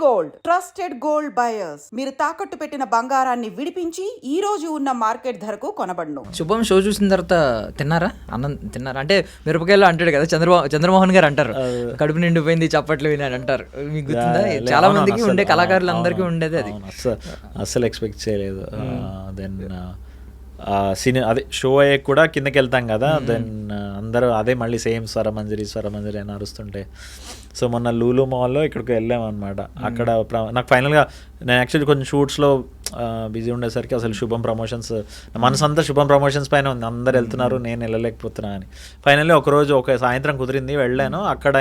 Gold trusted gold buyers. మీరు తాకట్టు పెట్టిన బంగారాన్ని విడిపించి ఈ రోజు ఉన్న మార్కెట్ ధరకు కొనబడును. శుభం షో చూసిన తర్వాత తిన్నారా? అన్నం తిన్నారా? అంటే మిరపకాయలు అంటాడు కదా చంద్రమోహన్ గారు అంటారు, కడుపు నిండిపోయింది చప్పట్లు విని అంటారు. మీకు గుర్తుందా? చాలా మందికి ఉండే కళాకారులు అందరికీ ఉండేది అది. అస్సలు ఎక్స్పెక్ట్ చేయలేదు. దెన్ అదే షో అయ్యే కూడా కిందకి వెళ్తాం కదా, దెన్ అందరూ అదే మళ్ళీ సేమ్ స్వరమంజరి అని అరుస్తుంటే. సో మొన్న లూలు మాల్లో ఇక్కడికి వెళ్ళామన్నమాట. అక్కడ నాకు ఫైనల్గా నేను యాక్చువల్లీ కొంచెం షూట్స్లో బిజీ ఉండేసరికి అసలు శుభం ప్రమోషన్స్ మనసు అంతా శుభం ప్రమోషన్స్ పైన ఉంది, అందరు వెళ్తున్నారు, నేను వెళ్ళలేకపోతున్నా అని. ఫైనల్లీ ఒకరోజు ఒక సాయంత్రం కుదిరింది, వెళ్ళాను. అక్కడ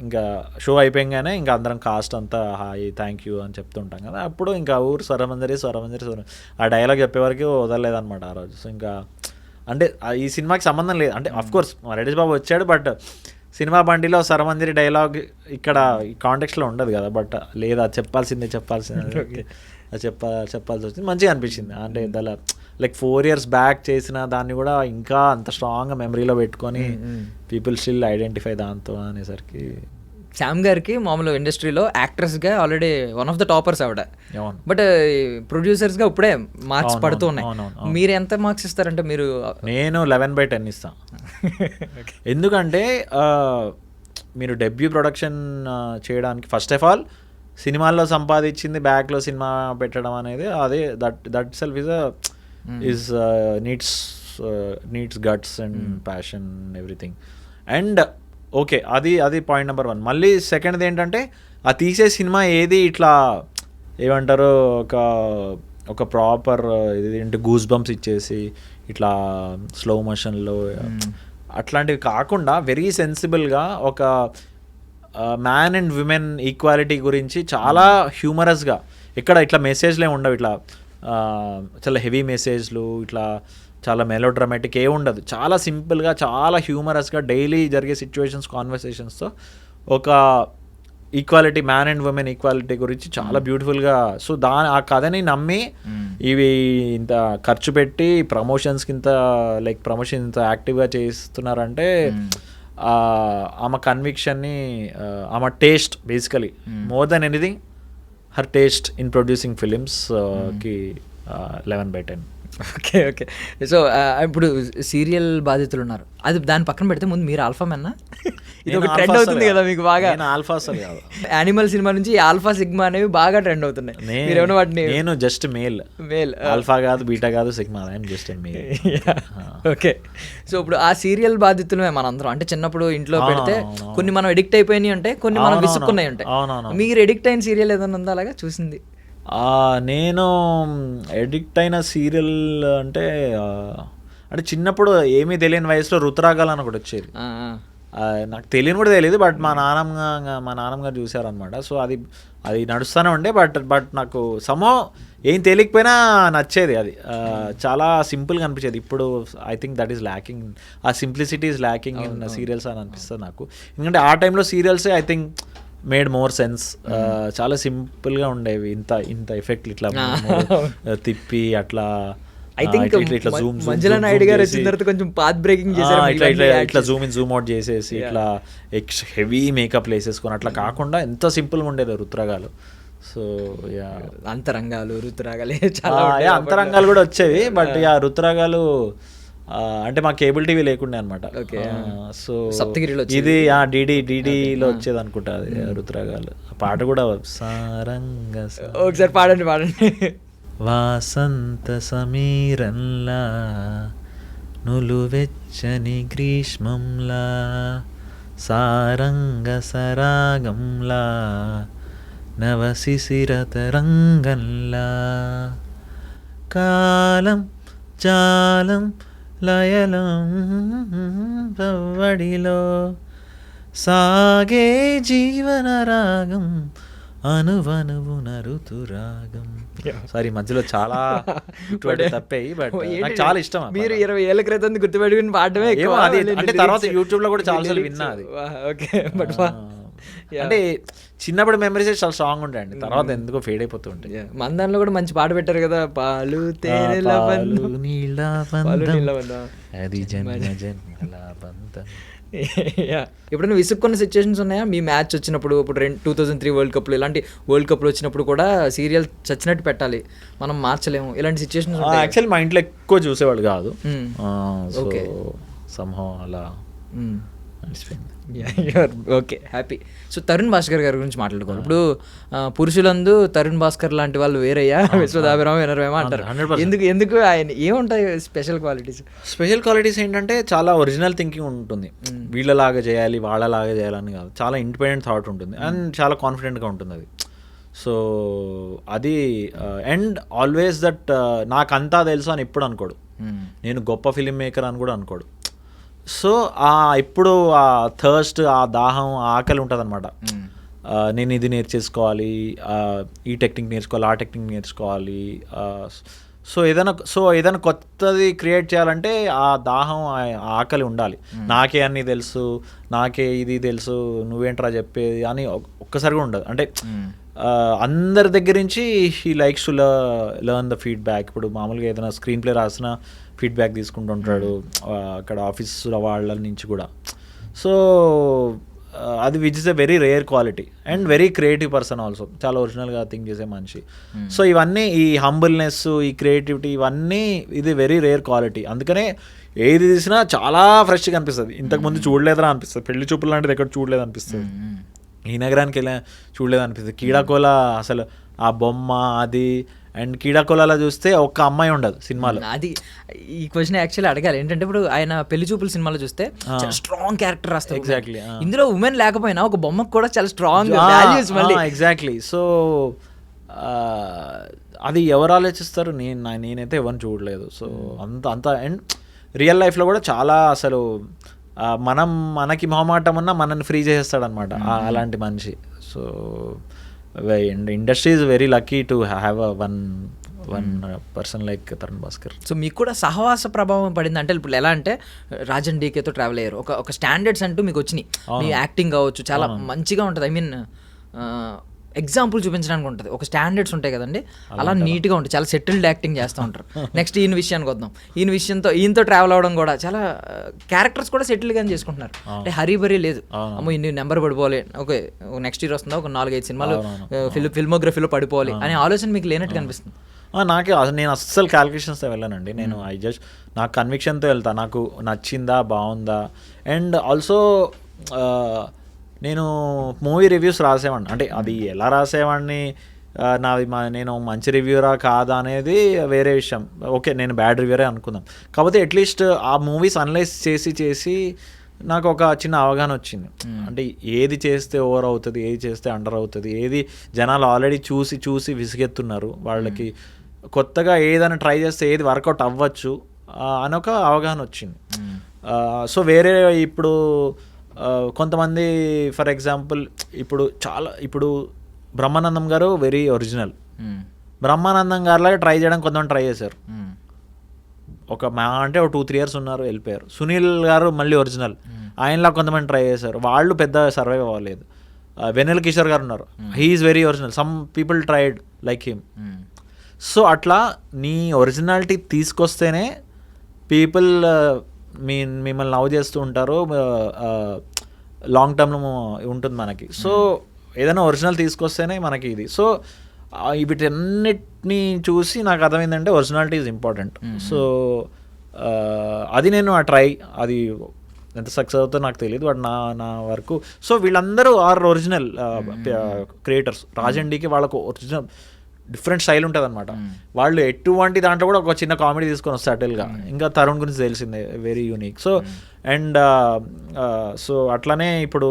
ఇంకా షో అయిపోయాగానే ఇంకా అందరం కాస్ట్ అంతా హాయ్ థ్యాంక్ యూ అని చెప్తుంటాం కదా, అప్పుడు ఇంకా ఊరు స్వరమంజరి ఆ డైలాగ్ చెప్పేవరకు వదలలేదన్నమాట ఆ రోజు. సో ఇంకా అంటే ఈ సినిమాకి సంబంధం లేదు, అంటే అఫ్కోర్స్ రెడ్డి బాబు వచ్చాడు, బట్ సినిమా బండిలో స్వరమంజరి డైలాగ్ ఇక్కడ ఈ కాంటెక్స్లో ఉండదు కదా, బట్ లేదా చెప్పాల్సిందే అది చెప్పాల్సి వచ్చింది. మంచిగా అనిపించింది. అంటే దాని లైక్ 4 years బ్యాక్ చేసిన దాన్ని కూడా ఇంకా అంత స్ట్రాంగ్గా మెమరీలో పెట్టుకొని పీపుల్ స్టిల్ ఐడెంటిఫై దాంతో అనేసరికి. శ్యామ్ గారికి మామూలు ఇండస్ట్రీలో యాక్ట్రెస్గా already one of the toppers ఆవిడ, బట్ ప్రొడ్యూసర్స్గా ఇప్పుడే మార్క్స్ పడుతూ ఉన్నాయి. మీరు ఎంత మార్క్స్ ఇస్తారంటే? మీరు నేను 11/10 ఇస్తాను. ఎందుకంటే మీరు డెబ్యూ ప్రొడక్షన్ చేయడానికి ఫస్ట్ ఆఫ్ ఆల్ సినిమాల్లో సంపాదించింది బ్యాక్లో సినిమా పెట్టడం అనేది అదే that self is needs guts and passion everything. And okay, అది పాయింట్ నెంబర్ 1. మళ్ళీ సెకండ్ది ఏంటంటే ఆ తీసే సినిమా ఏది ఇట్లా ఏమంటారు ఒక ప్రాపర్ ఇది గూస్ బంప్స్ ఇచ్చేసి ఇట్లా స్లో మోషన్లో అట్లాంటివి కాకుండా వెరీ సెన్సిబుల్గా ఒక మ్యాన్ అండ్ విమెన్ ఈక్వాలిటీ గురించి చాలా హ్యూమరస్గా, ఇక్కడ ఇట్లా మెసేజ్లే ఉండవు, ఇట్లా చాలా హెవీ మెసేజ్లు, ఇట్లా చాలా మెలో డ్రామాటిక్ ఏ ఉండదు, చాలా సింపుల్గా చాలా హ్యూమరస్గా డైలీ జరిగే సిచ్యువేషన్స్ కాన్వర్సేషన్స్తో ఒక equality, man and women equality గురించి చాలా బ్యూటిఫుల్గా. సో ఆ కథని నమ్మి ఇవి ఇంత ఖర్చు పెట్టి ప్రమోషన్స్కి ప్రమోషన్ ఇంత యాక్టివ్గా చేస్తున్నారంటే ఆమె కన్విక్షన్ని, ఆమె taste basically more than anything, her taste in producing ఫిలిమ్స్కి 11/10. ఓకే. సో ఇప్పుడు సీరియల్ బాధితులు ఉన్నారు, అది దాని పక్కన పెడితే ముందు మీరు ఆల్ఫా మెన్నా? ఇది ఒక ట్రెండ్ అవుతుంది కదా మీకు బాగా. ఆల్ఫా అసలు కాదు, యానిమల్ సినిమా నుంచి ఆల్ఫా సిగ్మా అనేవి బాగా ట్రెండ్ అవుతున్నాయి. నేను జస్ట్ మేల్, ఆల్ఫా కాదు, బీటా కాదు, sigma, I'm just male. Okay. So ఇప్పుడు ఆ సీరియల్ బాధితులమే మనందరం. అంటే చిన్నప్పుడు ఇంట్లో పెడితే కొన్ని మనం ఎడిక్ట్ అయిపోయినాయి ఉంటాయి, కొన్ని మనం విసుక్కున్నాయి ఉంటాయి. మీరు ఎడిక్ట్ అయిన సీరియల్ ఏదైనా ఉందా అలాగా చూసింది? నేను ఎడిక్ట్ అయిన సీరియల్ అంటే చిన్నప్పుడు ఏమీ తెలియని వయసులో రుతురాగాలని ఒకటి వచ్చేది. నాకు తెలియని కూడా తెలియదు, బట్ మా నాన్నమ్మ గారు చూసారనమాట. సో అది నడుస్తూనే ఉండే, బట్ నాకు సమో ఏం తెలియకపోయినా నచ్చేది. అది చాలా సింపుల్గా అనిపించేది. ఇప్పుడు I think that is lacking, ఆ simplicity is lacking in serials అని అనిపిస్తుంది నాకు. ఎందుకంటే ఆ టైంలో సీరియల్సే I think made more sense. చాలా సింపుల్గా ఉండేవి, ఇంత ఎఫెక్ట్ ఇట్లా తిప్పి అట్లా మంజులా నాయుడు గారు వచ్చిన తర్వాత కొంచెం పాత్ బ్రేకింగ్ చేశారు, ఇట్లా జూమ్ ఇన్ జూమ్ అవుట్ చేసేసి ఇట్లా హెవీ మేకప్ వేసేసుకొని అట్లా కాకుండా ఎంత సింపుల్గా ఉండేది రుతురాగాలు. సో అంతరంగాలు రుతురాగాలు అంతరంగాలు కూడా వచ్చేవి, బట్ రుతురాగాలు అంటే మా కేబుల్ టీవీ లేకుండే అనమాట. సో ఇది డిడిలో వచ్చేది అనుకుంటా అది రుతురాగాలు. ఆ పాట కూడా సారంగా ఒకసారి పాడండి. వాసంత సమీరంలా నులువెచ్చని గ్రీష్మంలా సారంగ సరాగంలా నవశిశిరతరంగంలా కాలం జాలం లయలం పవ్వడిలో సాగే జీవన రాగం అనువనువున ఋతురాగం. సారీ మధ్యలో చాలా తప్పాయి, బట్ నాకు చాలా ఇష్టం. మీరు 20 ఏళ్ల క్రితం గుర్తుపెట్టుకుని పాడమే అంటే తర్వాత యూట్యూబ్ లో కూడా చాలా విన్నా అది. అంటే చిన్నప్పుడు మెమరీస్ చాలా స్ట్రాంగ్ ఉంటాయండి, తర్వాత ఎందుకో ఫేడ్ అయిపోతూ ఉంటాయి. మన దాంట్లో కూడా మంచి పాట పెట్టారు కదా, పాలు తేనెల బంధం, అది జన్మ జన్మల బంధం. ఎప్పుడైనా విసుక్కున్న సిచ్యువేషన్స్ ఉన్నాయా మీ మ్యాచ్ వచ్చినప్పుడు? ఇప్పుడు 2003 వరల్డ్ కప్లో ఇలాంటి వరల్డ్ కప్లో వచ్చినప్పుడు కూడా సీరియల్ చచ్చినట్టు పెట్టాలి, మనం మార్చలేము, ఇలాంటి సిచ్యువేషన్స్? యాక్చువల్లీ మా ఇంట్లో ఎక్కువ చూసేవాడు కాదు. ఓకే, సంహో అలా నడిచిపోయింది. Okay, happy. So Tarun Bhaskar గారి గురించి మాట్లాడుకోవాలి. ఇప్పుడు పురుషులందు తరుణ్ భాస్కర్ లాంటి వాళ్ళు వేరయ్యా, విశ్వదాభిరామ వినరవేమ అంటారు. ఎందుకు ఆయన ఏముంటాయి స్పెషల్ క్వాలిటీస్? స్పెషల్ క్వాలిటీస్ ఏంటంటే చాలా ఒరిజినల్ థింకింగ్ ఉంటుంది. వీళ్ళలాగా చేయాలి వాళ్ళలాగా చేయాలని కాదు, చాలా ఇండిపెండెంట్ థాట్ ఉంటుంది అండ్ చాలా కాన్ఫిడెంట్గా ఉంటుంది అది. సో అది అండ్ ఆల్వేస్ దట్ నాకంతా తెలుసు అని ఎప్పుడు అనుకోడు, నేను గొప్ప ఫిలిం మేకర్ అని కూడా అనుకోడు. సో ఇప్పుడు ఆ థర్స్ట్, ఆ దాహం, ఆ ఆకలి ఉంటుంది అనమాట. నేను ఇది నేర్చేసుకోవాలి, ఈ టెక్నిక్ నేర్చుకోవాలి, ఆ టెక్నిక్ నేర్చుకోవాలి. సో ఏదైనా కొత్తది క్రియేట్ చేయాలంటే ఆ దాహం, ఆ ఆకలి ఉండాలి. నాకే అన్నీ తెలుసు, నాకే ఇది తెలుసు, నువ్వేంట్రా చెప్పేది అని ఒక్కసారి కూడా ఉండదు. అంటే అందరి దగ్గర నుంచి he likes to learn the feedback. ఇప్పుడు మామూలుగా ఏదైనా స్క్రీన్ ప్లే రాసిన ఫీడ్బ్యాక్ తీసుకుంటుంటాడు అక్కడ ఆఫీస్ వాళ్ళ నుంచి కూడా. సో అది which is a very rare quality and very creative person also, చాలా ఒరిజినల్గా థింక్ చేసే మనిషి. సో ఇవన్నీ, ఈ హంబుల్నెస్, ఈ క్రియేటివిటీ, ఇవన్నీ ఇది వెరీ రేర్ క్వాలిటీ. అందుకనే ఏది తీసినా చాలా ఫ్రెష్గా అనిపిస్తుంది. ఇంతకుముందు చూడలేదురా అనిపిస్తుంది, పెళ్లి చూపులు లాంటిది ఎక్కడ చూడలేదు అనిపిస్తుంది, ఈ నగరానికి వెళ్ళి చూడలేదు అనిపిస్తుంది. కీడాకోల అసలు ఆ బొమ్మ అది, అండ్ కీడాకోలాలో చూస్తే ఒక్క అమ్మాయి ఉండదు సినిమాలో. అది ఈ క్వశ్చన్ యాక్చువల్లీ అడగాలి. ఏంటంటే ఇప్పుడు ఆయన పెళ్లి చూపుల సినిమాలో చూస్తే చాలా స్ట్రాంగ్ క్యారెక్టర్ రాస్తారు. ఎగ్జాక్ట్లీ. ఇందులో ఉమెన్ లేకపోయినా ఒక బొమ్మకు కూడా చాలా స్ట్రాంగ్ వాల్యూస్ మళ్ళీ. ఎగ్జాక్ట్లీ. సో అది ఎవరు ఆలోచిస్తారు? నేనైతే ఎవరిని చూడలేదు. సో అంత అండ్ రియల్ లైఫ్లో కూడా చాలా అసలు మనకి మొహమాటం ఉన్నా మనల్ని ఫ్రీ చేసేస్తాడనమాట అలాంటి మనిషి. So industry is very lucky to have one person like Tarun Bhaskar. So మీకు కూడా సహవాస ప్రభావం పడింది అంటే ఇప్పుడు ఎలా అంటే రాజన్ డీకేతో ట్రావెల్ అయ్యారు, ఒక స్టాండర్డ్స్ అంటూ మీకు వచ్చినాయి. మీ యాక్టింగ్ కావచ్చు చాలా మంచిగా ఉంటుంది. ఐ మీన్ ఎగ్జాంపుల్ చూపించడానికి ఉంటుంది, ఒక స్టాండర్డ్స్ ఉంటాయి కదండి, అలా నీట్గా ఉంటుంది, చాలా సెటిల్డ్ యాక్టింగ్ చేస్తూ ఉంటారు. నెక్స్ట్ ఈయన విషయానికి వద్దాం. ఈయనతో ట్రావెల్ అవ్వడం కూడా చాలా క్యారెక్టర్స్ కూడా సెటిల్గా చేసుకుంటున్నారు. అంటే హరీబరీ లేదు, అమ్మో ఇన్ని నెంబర్ పడిపోవాలి, ఓకే నెక్స్ట్ ఇయర్ వస్తుందా ఒక 4-5 సినిమాలు ఫిల్మోగ్రఫీలో పడిపోవాలి అనే ఆలోచన మీకు లేనట్టు కనిపిస్తుంది. నేను అస్సలు క్యాలిక్యులేషన్స్తో వెళ్ళానండి. నేను నాకు కన్విక్షన్తో వెళ్తా, నాకు నచ్చిందా బాగుందా. అండ్ ఆల్సో నేను మూవీ రివ్యూస్ రాసేవాడిని, అంటే అది ఎలా రాసేవాడిని, నేను మంచి రివ్యూరా కాదా అనేది వేరే విషయం. ఓకే నేను బ్యాడ్ రివ్యూరే అనుకుందాం, కాకపోతే అట్లీస్ట్ ఆ మూవీస్ అనలైజ్ చేసి నాకు ఒక చిన్న అవగాహన వచ్చింది. అంటే ఏది చేస్తే ఓవర్ అవుతుంది, ఏది చేస్తే అండర్ అవుతుంది, ఏది జనాలు ఆల్రెడీ చూసి విసిగెత్తున్నారు, వాళ్ళకి కొత్తగా ఏదైనా ట్రై చేస్తే ఏది వర్కౌట్ అవ్వచ్చు అని ఒక అవగాహన వచ్చింది. సో వేరే ఇప్పుడు కొంతమంది ఫర్ ఎగ్జాంపుల్ ఇప్పుడు బ్రహ్మానందం గారు వెరీ ఒరిజినల్, బ్రహ్మానందం గారిలాగా ట్రై చేయడం కొంతమంది ట్రై చేశారు, అంటే 2-3 years ఉన్నారు వెళ్ళిపోయారు. సునీల్ గారు మళ్ళీ ఒరిజినల్, ఆయనలా కొంతమంది ట్రై చేశారు, వాళ్ళు పెద్ద సర్వైవ్ అవ్వలేదు. వెన్నెల కిషోర్ గారు ఉన్నారు, he is very original, some people tried like him. So అట్లా నీ ఒరిజినాలిటీ తీసుకొస్తేనే పీపుల్ మిమ్మల్ని లవ్ చేస్తూ ఉంటారు, లాంగ్ టర్మ్లో ఉంటుంది మనకి. సో ఏదైనా ఒరిజినల్ తీసుకొస్తేనే మనకి ఇది. సో వీటన్నిటిని చూసి నాకు అర్థమైందంటే ఒరిజినాలిటీ ఈజ్ ఇంపార్టెంట్. సో అది నేను అది ఎంత సక్సెస్ అవుతుందో నాకు తెలియదు, బట్ నా వరకు. సో వీళ్ళందరూ ఆర్ ఒరిజినల్ క్రియేటర్స్. రాజండికి వాళ్ళకు ఒరిజినల్ డిఫరెంట్ స్టైల్ ఉంటుంది అనమాట. వాళ్ళు ఎటువంటి దాంట్లో కూడా ఒక చిన్న కామెడీ తీసుకొని వస్తారు సటిల్గా. ఇంకా తరుణ్ గురించి తెలిసిందే, very unique. So and so అట్లానే ఇప్పుడు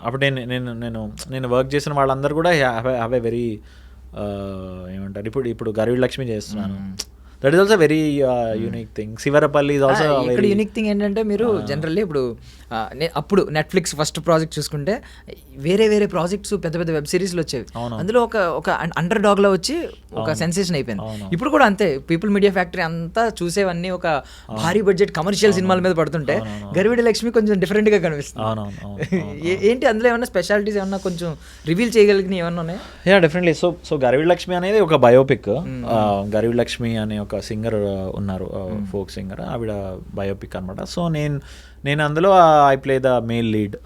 అప్పుడు నేను వర్క్ చేసిన వాళ్ళందరూ కూడా హ్యావ్ ఎ వెరీ ఏమంటారు, ఇప్పుడు గరివి లక్ష్మి చేస్తున్నాను, that is also very unique thing. Sivarapalli is also ఇక్కడ యూనిక్ థింగ్ ఏంటంటే మీరు జనరల్లీ ఇప్పుడు అప్పుడు నెట్ఫ్లిక్స్ ఫస్ట్ ప్రాజెక్ట్ చూసుకుంటే వేరే ప్రాజెక్ట్స్ పెద్ద వెబ్ సిరీస్లు వచ్చేవి, అందులో ఒక అండర్ డాగ్లో వచ్చి ఒక సెన్సేషన్ అయిపోయింది. ఇప్పుడు కూడా అంతే, పీపుల్ మీడియా ఫ్యాక్టరీ అంతా చూసేవన్నీ ఒక భారీ బడ్జెట్ కమర్షియల్ సినిమాల మీద పడుతుంటే గరివిడి లక్ష్మి కొంచెం డిఫరెంట్గా కనిపిస్తుంది. ఏంటి అందులో ఏమన్నా స్పెషాలిటీస్ ఏమన్నా కొంచెం రివీల్ చేయగలిగిన ఏమన్నా ఉన్నాయా? డెఫినెట్లీ. సో గరివిడి లక్ష్మి అనేది ఒక బయోపిక్. గరివిడి లక్ష్మి అనే ఒక సింగర్ ఉన్నారు, ఫోక్ సింగర్, ఆవిడ బయోపిక్ అనమాట. సో నేను అందులో I play the male lead,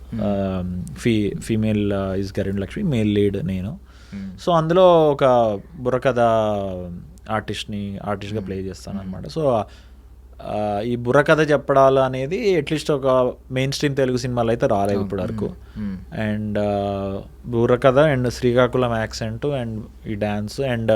female is Garun Lakshmi, male lead నేను. సో అందులో ఒక బుర్రకథ ఆర్టిస్ట్గా ప్లే చేస్తాను అనమాట. సో ఈ బుర్రకథ చెప్పడాలు అనేది అట్లీస్ట్ ఒక మెయిన్ స్ట్రీమ్ తెలుగు సినిమాలు అయితే రాలేదు ఇప్పటి వరకు. And Burrakatha and Srikakulam accent and ఈ డ్యాన్స్ అండ్